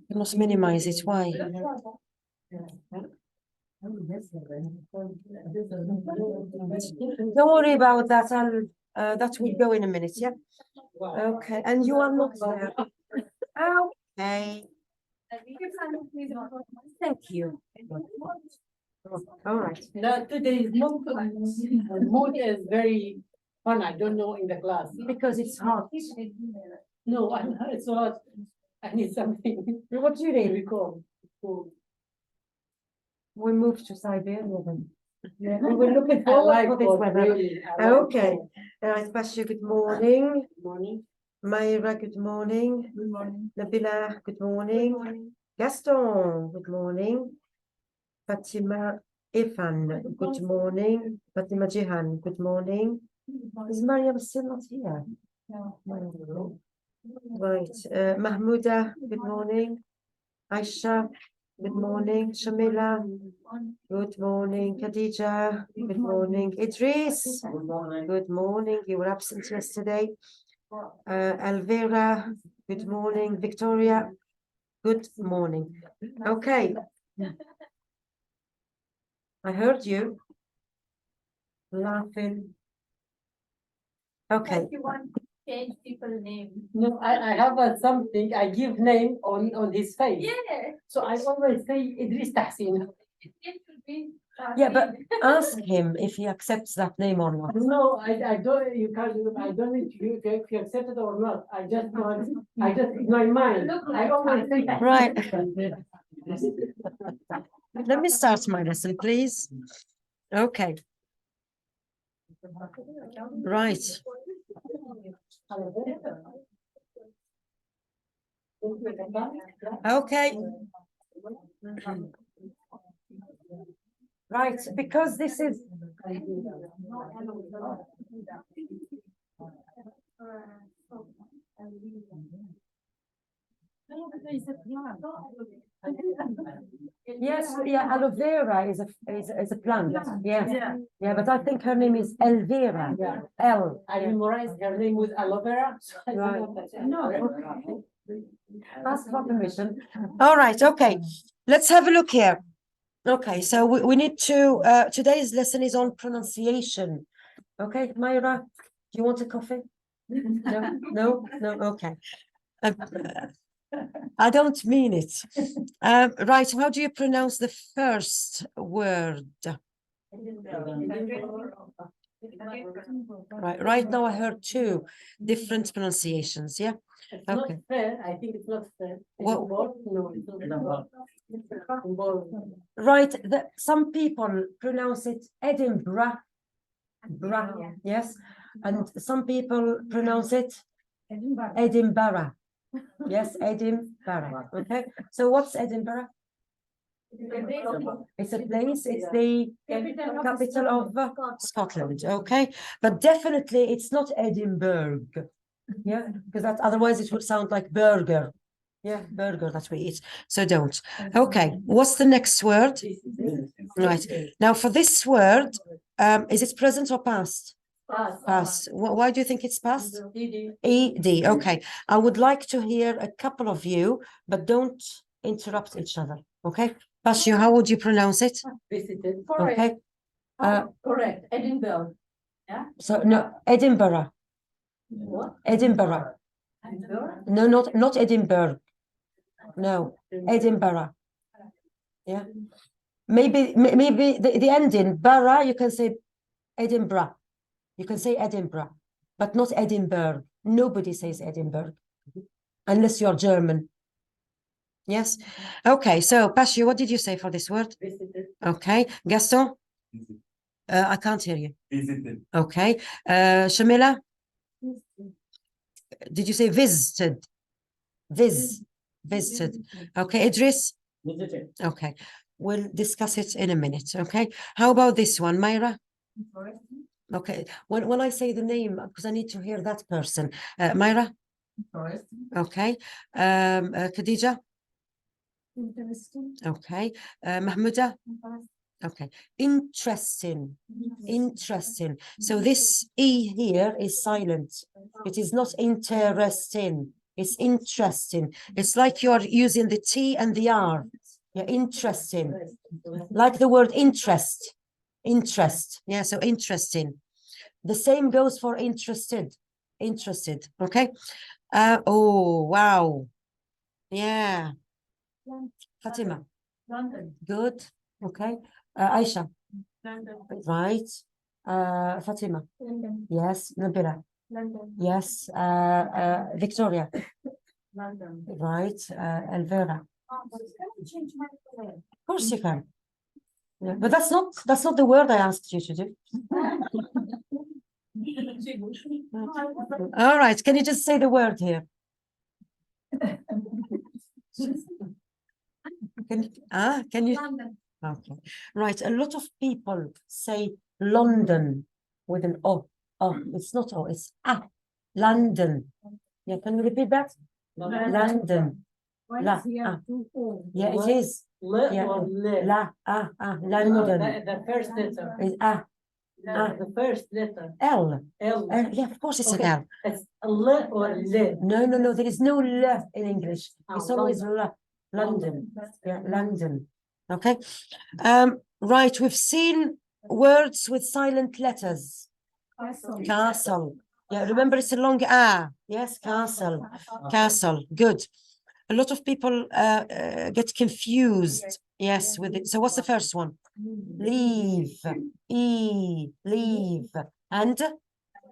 You must minimize it. Why? Don't worry about that. That will go in a minute. Yeah. Okay. And you are not there. Okay. Thank you. All right. No, today is not. Mood is very fun. I don't know in the class. Because it's hot. No, it's hot. I need something. What do you need? Recall. We moved to Siberia then. Yeah. We were looking forward for this weather. Really, Okay. All right, Basha, good morning. Morning. Mayra, good morning. Good morning. Nabila, good morning. Gaston, good morning. Fatima Ifan, good morning. Fatima Jihan, good morning. Is Mariam still not here? No. Right. Mahmouda, good morning. Aisha, good morning. Shamila, good morning. Khadija, good morning. Idris, good morning. You were absent yesterday. Elvira, good morning. Victoria, good morning. Okay. I heard you laughing. Okay. You want to change people's name? No, I have something. I give name on his face. Yeah. So I always say Idris Tahsin. It should be. Yeah, but ask him if he accepts that name or not. No, I don't. You can't. I don't need you if you accept it or not. I just want. I just in my mind. Look I like always say that. Right. Let me start my lesson, please. Okay. Right. Okay. Right, because this is yes, yeah, aloe vera is a plant. Yeah. Yeah, but I think her name is Elvira. Yeah. L. I memorized her name with aloe vera. So I Right. know that. No. Ask for permission. All right, okay. Let's have a look here. Okay, so we need to today's lesson is on pronunciation. Okay, Myra, do you want a coffee? No, okay. I don't mean it. Right, how do you pronounce the first word? Right now I heard two different pronunciations, yeah? It's Okay. not fair. I think it's not fair. What? No, it's not. Right, some people pronounce it Edinburgh, yes, and some people pronounce it Edinburgh. Yes, Edinburgh. Okay, so what's Edinburgh? It's a place, it's the capital of Scotland, okay? But definitely it's not Edinburgh. Yeah, because that otherwise it would sound like burger. Yeah, burger that we eat. So don't. Okay, what's the next word? Right. Now for this word, is it present or past? Past. Why do you think it's past? ED. Okay. I would like to hear a couple of you, but don't interrupt each other. Okay. Pashu, how would you pronounce it? Visited. Okay. Correct. Edinburgh. So no, Edinburgh. What? Edinburgh. Edinburgh? No, not Edinburgh. No, Edinburgh. Yeah. Maybe the ending, Barra, you can say Edinburgh. You can say Edinburgh, but not Edinburgh. Nobody says Edinburgh unless you're German. Yes. Okay. So, Pashu, what did you say for this word? Visited. Okay. Gaston? I can't hear you. Visited. Okay. Shamila? Did you say visited? Visited. Okay. Idris? Visited. Okay. We'll discuss it in a minute. Okay. How about this one, Myra? Okay. When I say the name, because I need to hear that person. Myra? Okay. Khadija? Interesting. Okay. Mahmouda? Okay, interesting, interesting. So this E here is silent. It is not interesting. It's interesting. It's like you're using the T and the R. Yeah, interesting. Like the word interest. Interest. Yeah, so interesting. The same goes for interested. Interested. Okay. Oh, wow. Yeah. Fatima. London. Good. Okay. Aisha. London. Right. Fatima. London. Yes. Nabila. London. Yes. Victoria. London. Right. Elvira. Of course you can. Yeah, but that's not the word I asked you to do. All right. Can you just say the word here? Can you? London. Okay. Right. A lot of people say London with an O. Oh, it's not O, it's A. London. Yeah, can you repeat that? London. La, yeah, it is. Yeah. Or le? London. The first letter. Is The first letter. L. L. Yeah, of course it's Okay. an L. It's le or le? No, there is no L in English. Ah, It's always London. L. London. Yeah, London. Okay. Right, we've seen words with silent letters. Castle. Yeah, remember it's a long A. Yes, castle. Castle. Good. A lot of people get confused. Yes, with it. So what's the first one? Leave. Leave. And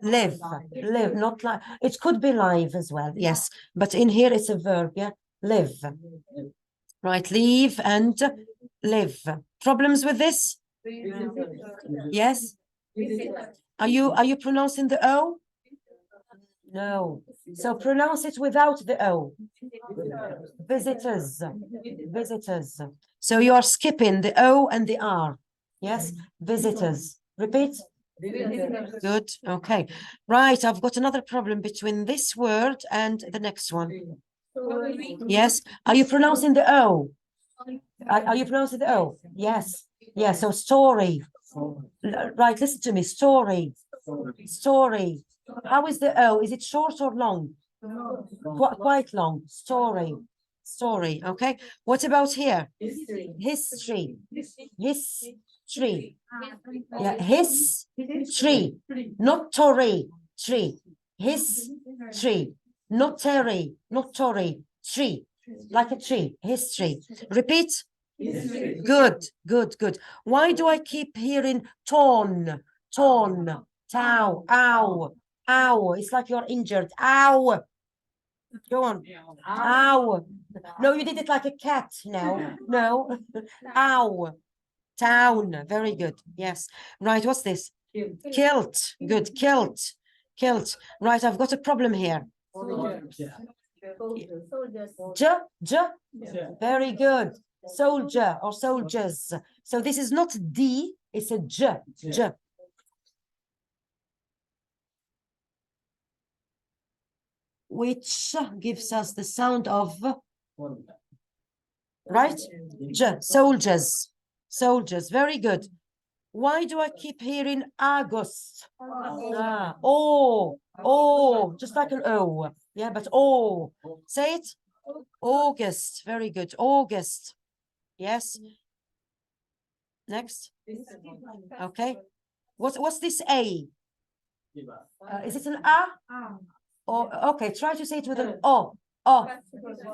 live. Live, not like it could be live as well. Yes, but in here it's a verb. Yeah, live. Right, leave and live. Problems with this? Yes. Are you pronouncing the O? No. So pronounce it without the O. Visitors. Visitors. So you are skipping the O and the R. Yes. Visitors. Repeat. Good. Okay. Right. I've got another problem between this word and the next one. Yes. Are you pronouncing the O? Are you pronouncing the O? Yes. Yes. So story. Right. Listen to me. Story. Story. How is the O? Is it short or long? Quite long. Story. Story. Okay. What about here? History. History. History. Yeah. History. Not Tory. Tree. History. Not Terry. Not Tory. Tree. Like a tree. History. Repeat. History. Good. Why do I keep hearing torn, tow, ow? It's like you're injured. Ow. Go on. Ow. No, you did it like a cat now. No. Ow. Town. Very good. Yes. Right. What's this? Kilt. Good. Kilt. Right. I've got a problem here. J. Very good. Soldier or soldiers. So this is not D, it's a J. Which gives us the sound of, right? J, soldiers. Very good. Why do I keep hearing August? Just like an O. Yeah, but O. Say it. August. Very good. August. Yes. Next. Okay. What's this A? Is it an A? Or okay, try to say it with an O.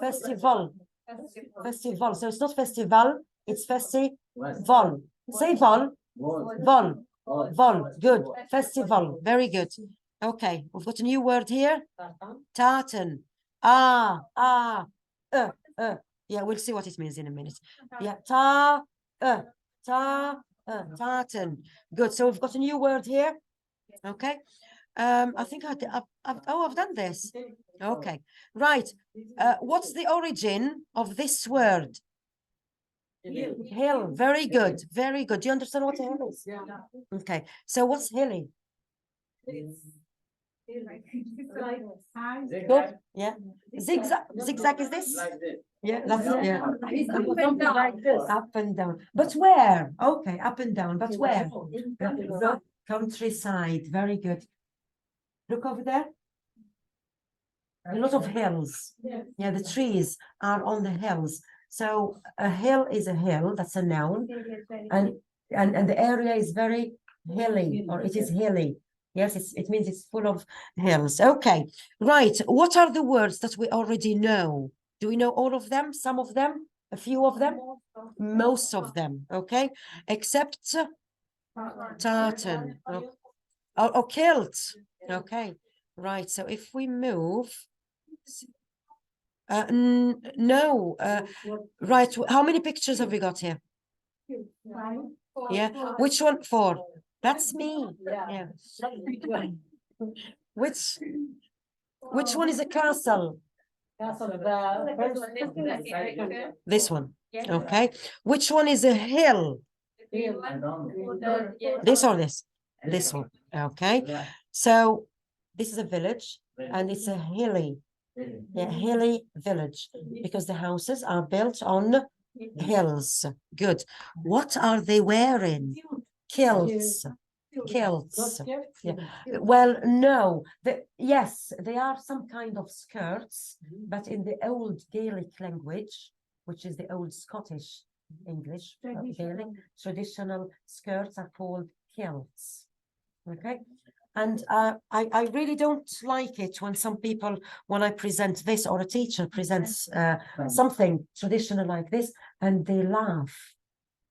Festival. So it's not festival, it's festival. Say vol. Good. Festival. Very good. Okay, we've got a new word here. Tartan. Yeah, we'll see what it means in a minute. Yeah, tartan. Good. So we've got a new word here. Okay. I think I've done this. Okay. Right. What's the origin of this word? Hill. Very good. Do you understand what a hill is? Yeah. Okay. So what's hilly? Good, yeah. Zigzag is this? Yeah, that's, yeah. Up and down. But where? Okay, up and down, but where? The countryside, very good. Look over there. A lot of hills. Yeah, the trees are on the hills. So a hill is a hill, that's a noun. And the area is very hilly, or it is hilly. Yes, it means it's full of hills. Okay, right. What are the words that we already know? Do we know all of them? Some of them? A few of them? Most of them, okay? Except tartan. Oh, kilt. Okay, right. So if we move, no, right. How many pictures have we got here? Yeah, which one? 4. That's me. Yeah. Which one is a castle? This one. Okay. Which one is a hill? This or this? This one. Okay. So this is a village, and it's a hilly village, because the houses are built on hills. Good. What are they wearing? Kilts. Kilts. Yeah. Well, no. Yes, they are some kind of skirts, but in the old Gaelic language, which is the old Scottish English, Gaelic, traditional skirts are called kilts. Okay. And I really don't like it when some people, when I present this, or a teacher presents something traditional like this, and they laugh.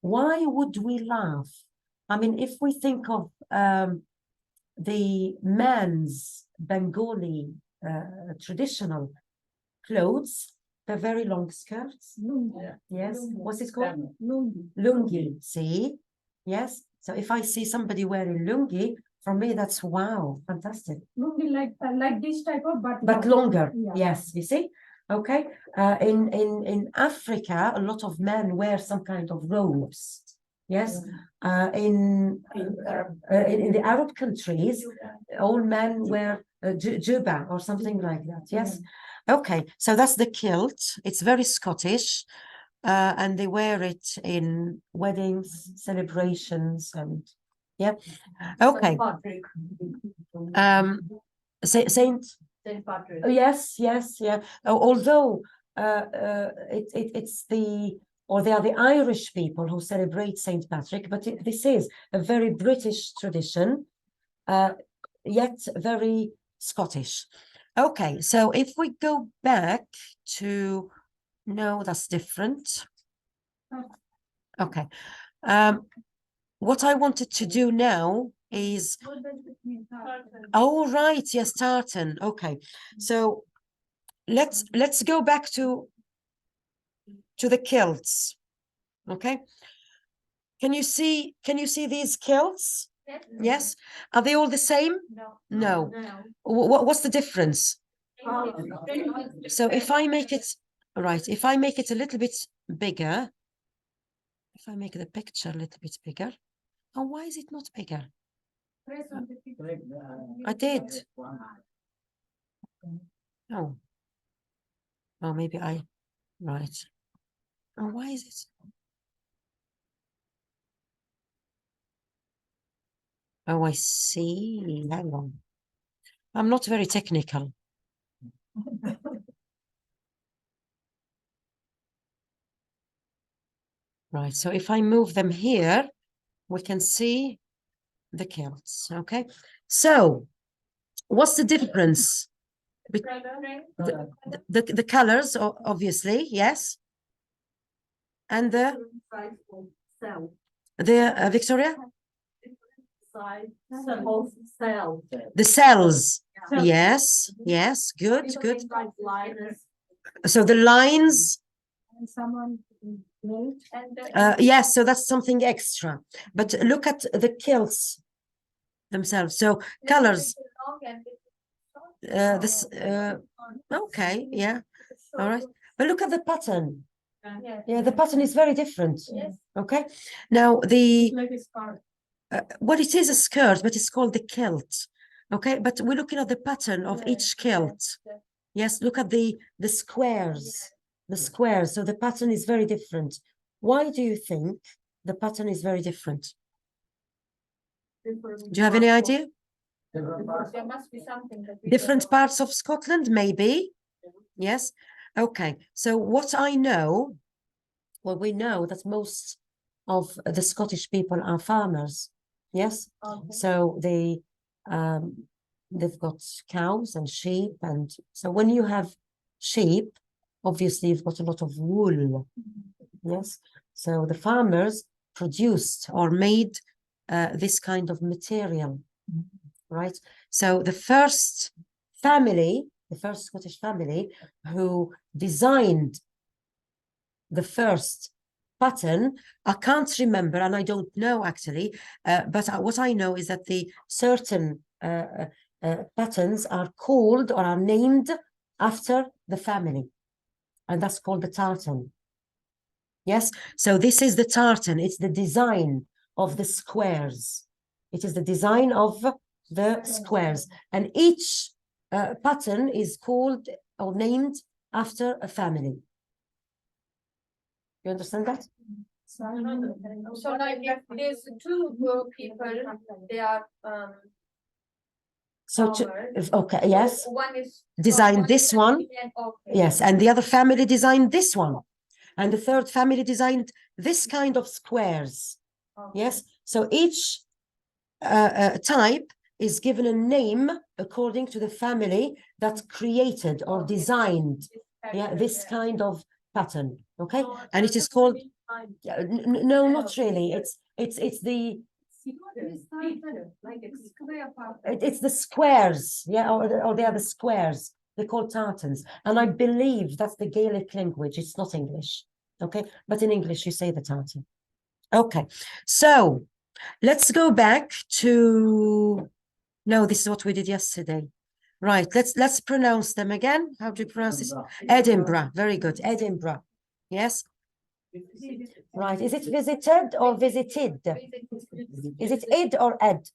Why would we laugh? I mean, if we think of the men's Bengali traditional clothes, they're very long skirts. Yes. What's it called? Lungi. See? Yes. So if I see somebody wearing lungi, for me, that's wow, fantastic. Lungi like this type of, But longer. Yeah. Yes, you see? Okay. In Africa, a lot of men wear some kind of robes. Yes. In the Arab countries, all men wear juba or something like that. Yes. Okay. So that's the kilt. It's very Scottish. And they wear it in weddings, celebrations, and yeah. Okay. Saint Patrick. Yes, yeah. Although it's they are the Irish people who celebrate Saint Patrick, but this is a very British tradition, yet very Scottish. Okay, so if we go back to, no, that's different. Okay. What I wanted to do now is, oh, right, yes, tartan. Okay, so let's go back to the kilts. Okay, can you see these kilts? Yes. Are they all the same? No. What's the difference? So if I make it right, if I make it a little bit bigger, if I make the picture a little bit bigger, oh, why is it not bigger? I did. Oh. Oh, maybe right. Oh, why is it? Oh, I see. Hang on. I'm not very technical. Right, so if I move them here, we can see the kilts, okay? So, what's the difference? The colors, obviously, yes. And the Victoria? The cells. Yes, good. So the lines. Yes, so that's something extra. But look at the kilts themselves. So colors. Okay, yeah, all right. But look at the pattern. Yeah, the pattern is very different. Okay. Now well, it is a skirt, but it's called the kilt. Okay, but we're looking at the pattern of each kilt. Yes, look at the squares, the squares. So the pattern is very different. Why do you think the pattern is very different? Do you have any idea? There must be something that we Different don't know. parts of Scotland, maybe? Yes. Okay. So what I know, well, we know that most of the Scottish people are farmers. Yes. Okay. So they've got cows and sheep, and so when you have sheep, obviously you've got a lot of wool. Yes. So the farmers produced or made this kind of material, right? So the first family, the first Scottish family who designed the first pattern, I can't remember, and I don't know actually, but what I know is that the certain patterns are called or are named after the family, and that's called the tartan. Yes, so this is the tartan. It's the design of the squares. It is the design of the squares, and each pattern is called or named after a family. You understand that? So like if there's two people, they are So, farmers. okay, yes, So one is design this one. Okay. Yes, and the other family designed this one. And the third family designed this kind of squares. Okay. Yes, so each type is given a name according to the family that created or designed this kind of pattern. Okay, and it is called no, not really. It's the it's the squares, yeah, or they are the squares. They're called tartans, and I believe that's the Gaelic language. It's not English, okay, but in English you say the tartan. Okay, so let's go back to. No, this is what we did yesterday. Right, let's pronounce them again. How do you pronounce this? Edinburgh. Very good. Edinburgh. Yes. Right. Is it visited or visited? Is it id or ed?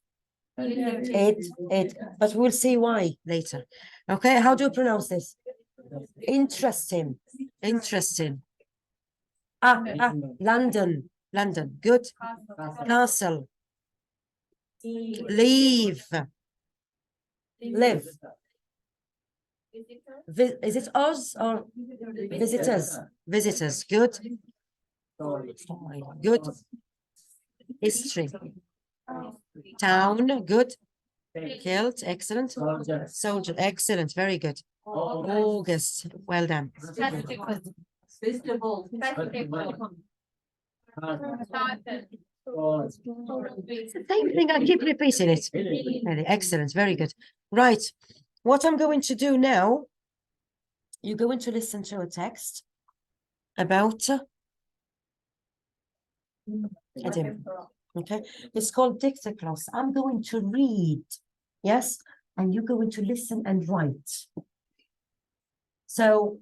Id. But we'll see why later. Okay. How do you pronounce this? Interesting. Interesting. London. London. Good. Castle. Leave. Live. Is it us or visitors? Visitors. Good. Good. History. Town. Good. Kilt. Excellent. Soldier. Excellent. Very good. August. Well done. Festival. It's the same thing. I keep repeating it. Really excellent. Very good. Right. What I'm going to do now, you're going to listen to a text about Edinburgh. Okay. It's called Dictaclos. I'm going to read. Yes. And you're going to listen and write. So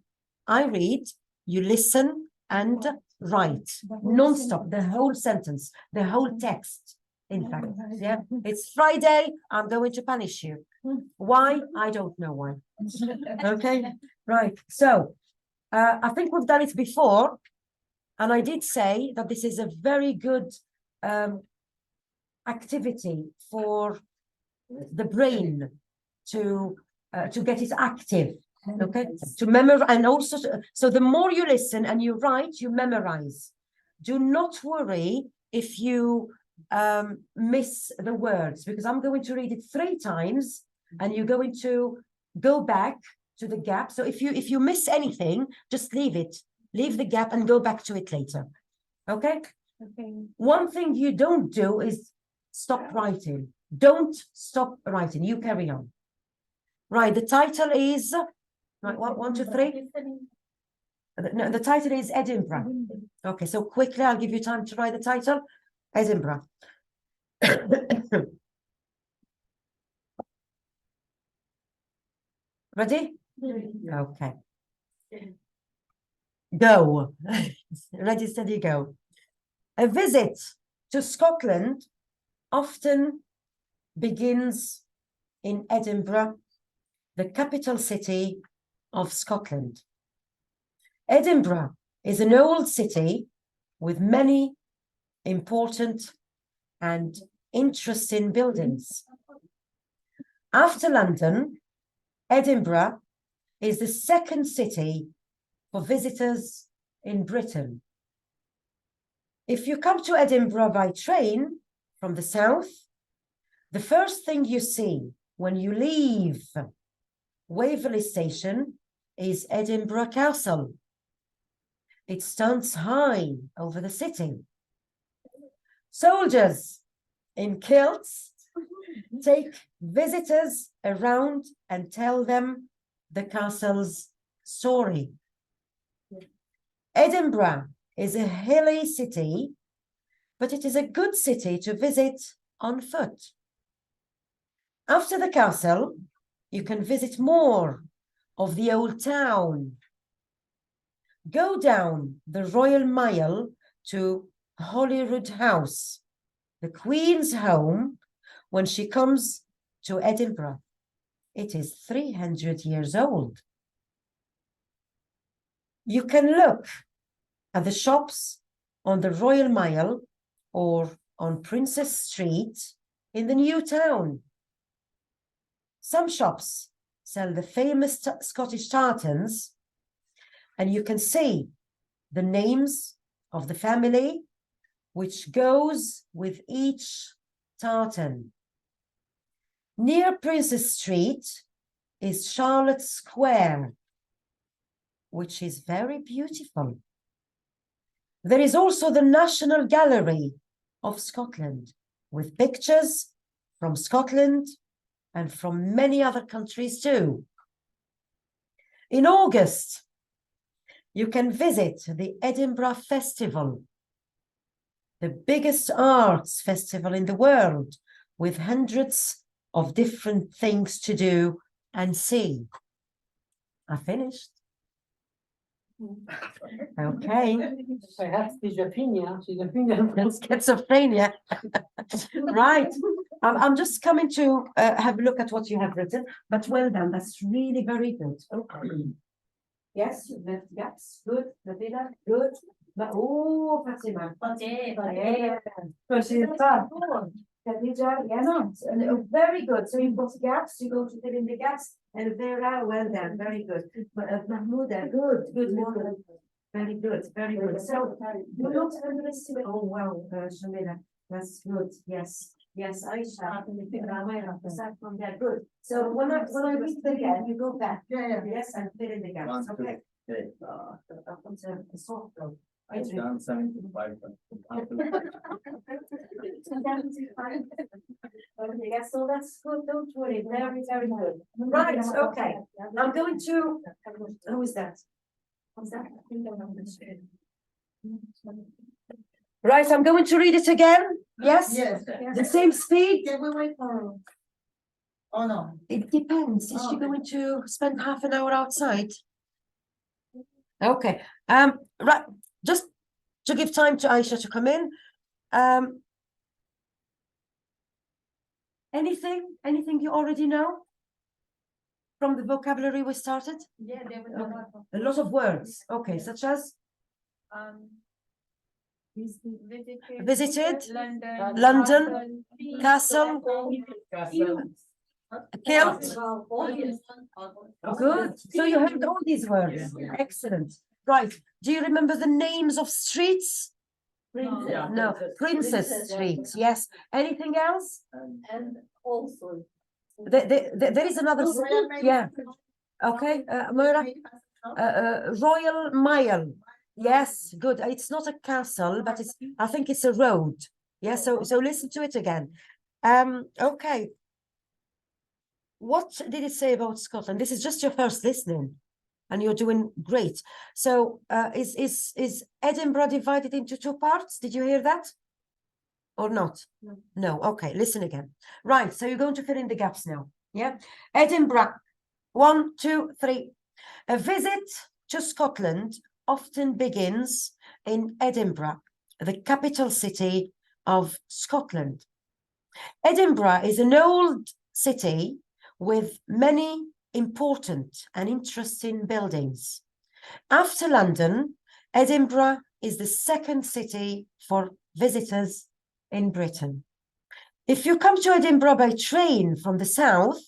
I read, you listen and write non-stop, the whole sentence, the whole text. In fact, yeah, it's Friday. I'm going to punish you. Why? I don't know why. Okay, right. So I think we've done it before, and I did say that this is a very good activity for the brain to get it active. Okay, to memorize, and also so the more you listen and you write, you memorize. Do not worry if you miss the words, because I'm going to read it 3 times and you're going to go back to the gap. So if you miss anything, just leave it, leave the gap and go back to it later. Okay. One thing you don't do is stop writing. Don't stop writing. You carry on. Right. The title is right. 1, 2, 3. No, the title is Edinburgh. Okay, so quickly, I'll give you time to write the title. Edinburgh. Ready? Okay. Go. Ready, steady, go. A visit to Scotland often begins in Edinburgh, the capital city of Scotland. Edinburgh is an old city with many important and interesting buildings. After London, Edinburgh is the second city for visitors in Britain. If you come to Edinburgh by train from the south, the first thing you see when you leave Waverley Station is Edinburgh Castle. It stands high over the city. Soldiers in kilts take visitors around and tell them the castle's story. Edinburgh is a hilly city, but it is a good city to visit on foot. After the castle, you can visit more of the old town. Go down the Royal Mile to Holyrood House, the Queen's home when she comes to Edinburgh. It is 300 years old. You can look at the shops on the Royal Mile or on Princess Street in the new town. Some shops sell the famous Scottish tartans, and you can see the names of the family which goes with each tartan. Near Princess Street is Charlotte Square, which is very beautiful. There is also the National Gallery of Scotland with pictures from Scotland and from many other countries too. In August, you can visit the Edinburgh Festival, the biggest arts festival in the world, with hundreds of different things to do and see. I finished. Okay. Perhaps schizophrenia. Schizophrenia. Right. I'm just coming to have a look at what you have written, but well done. That's really very good. Okay. Yes, you've left gaps. Good. Nabila, good. But, oh, Fatima. Yeah. Khadija, yes. And, very good. So you've got gaps, you go to fill in the gaps. And Vera, well done. Very good. Mahmouda, good. Very good. Very good. So do not underestimate. Oh, wow, Shamila. That's good. Yes. Yes, Aisha. Aside from that, good. So when I read it again, you go back. Yes, and fill in the gaps. Okay. I've done 75. Okay, yes, so that's good. Don't worry. Very, very good. Right. Okay. I'm going to. Who is that? Who's that? Right. I'm going to read it again. Yes. Yes. The same speed. Can we wait for? Oh, no. It depends. Is she going to spend half an hour outside? Okay. Right. Just to give time to Aisha to come in. Anything you already know from the vocabulary we started? Yeah, there was A lot of words. Okay, such as visited, London, castle, kilt. Good. So you heard all these words. Excellent. Right. Do you remember the names of streets? No. Princess Street. Yes. Anything else? And also. There is another. Yeah. Okay. Moira. Royal Mile. Yes. Good. It's not a castle, but it's. I think it's a road. Yeah. So listen to it again. Okay. What did it say about Scotland? This is just your first listening, and you're doing great. So, is Edinburgh divided into two parts? Did you hear that? Or not? No. No. Okay. Listen again. Right. So you're going to fill in the gaps now. Yeah. Edinburgh. 1, 2, 3. A visit to Scotland often begins in Edinburgh, the capital city of Scotland. Edinburgh is an old city with many important and interesting buildings. After London, Edinburgh is the second city for visitors in Britain. If you come to Edinburgh by train from the south,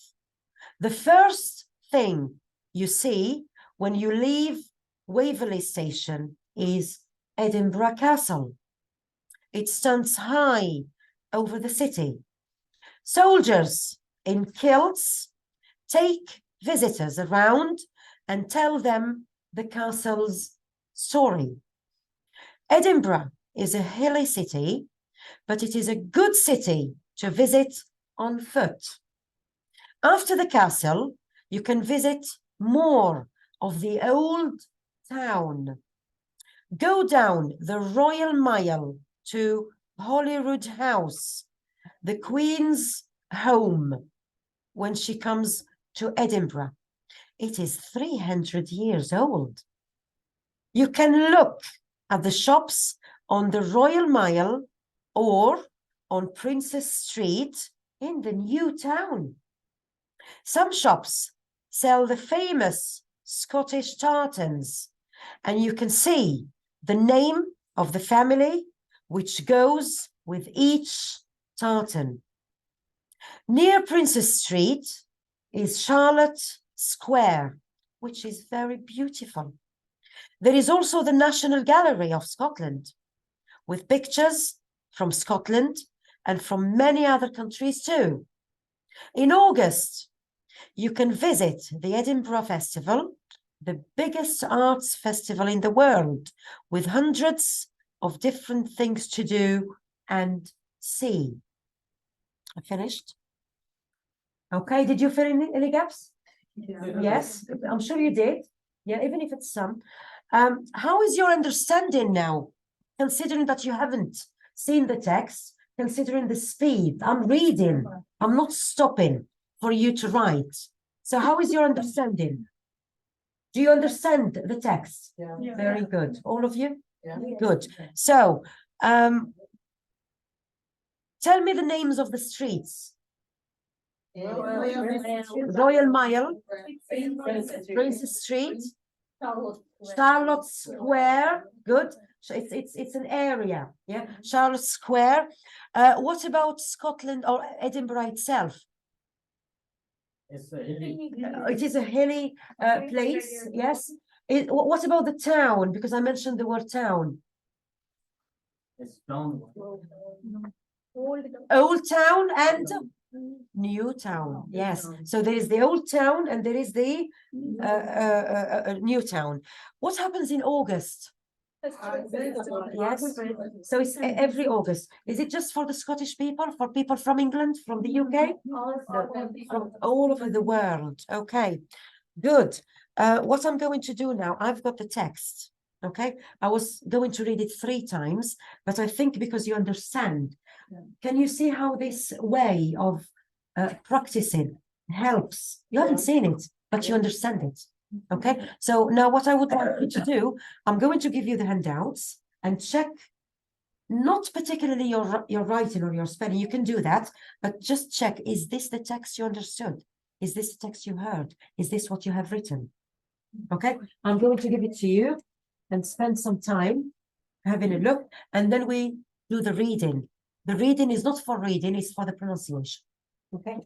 the first thing you see when you leave Waverley Station is Edinburgh Castle. It stands high over the city. Soldiers in kilts take visitors around and tell them the castle's story. Edinburgh is a hilly city, but it is a good city to visit on foot. After the castle, you can visit more of the old town. Go down the Royal Mile to Holyrood House, the Queen's home, when she comes to Edinburgh. It is 300 years old. You can look at the shops on the Royal Mile or on Princess Street in the new town. Some shops sell the famous Scottish tartans, and you can see the name of the family which goes with each tartan. Near Princess Street is Charlotte Square, which is very beautiful. There is also the National Gallery of Scotland, with pictures from Scotland and from many other countries too. In August, you can visit the Edinburgh Festival, the biggest arts festival in the world, with hundreds of different things to do and see. I finished? Okay, did you fill in any gaps? Yes, I'm sure you did. Yeah, even if it's some. How is your understanding now, considering that you haven't seen the text, considering the speed? I'm reading, I'm not stopping for you to write. So how is your understanding? Do you understand the text? Yeah. Very good. All of you? Yeah. Good. So, tell me the names of the streets. Royal Mile, Princess Street, Charlotte Square. Good. So it's an area. Yeah. Charlotte Square. What about Scotland or Edinburgh itself? It's a hilly. It is a hilly place. Yes. What about the town? Because I mentioned the word town. It's down. Old town and new town. Yes. So there is the old town and there is the new town. What happens in August? Yes. So it's every August. Is it just for the Scottish people, for people from England, from the UK? From all over the world. Okay, good. What I'm going to do now, I've got the text. Okay, I was going to read it 3 times, but I think because you understand, can you see how this way of practicing helps? You haven't seen it, but you understand it. Okay, so now what I would like you to do, I'm going to give you the handouts and check, not particularly your writing or your spelling, you can do that, but just check, is this the text you understood? Is this the text you heard? Is this what you have written? Okay, I'm going to give it to you and spend some time having a look, and then we do the reading. The reading is not for reading, it's for the pronunciation. Okay.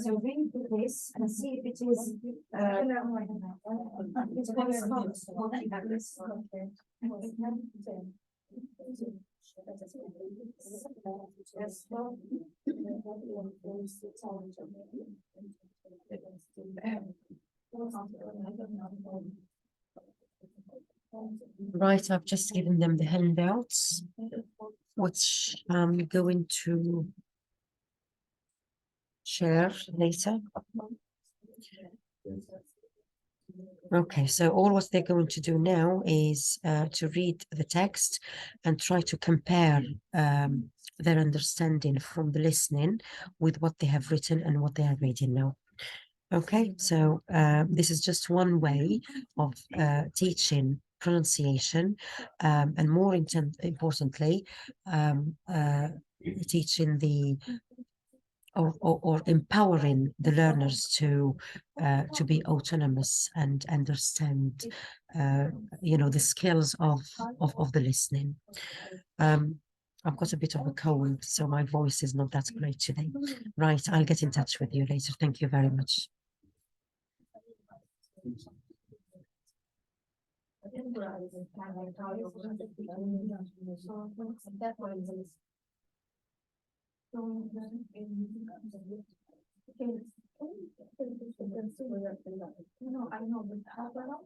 So read this and see if it is right, I've just given them the handouts, which I'm going to share later. Okay, so all what they're going to do now is to read the text and try to compare their understanding from the listening with what they have written and what they are reading now. Okay, so this is just one way of teaching pronunciation, and more importantly, teaching the or empowering the learners to be autonomous and understand, the skills of the listening. I've got a bit of a cold, so my voice is not that great today. Right, I'll get in touch with you later. Thank you very much. No, I know, but how about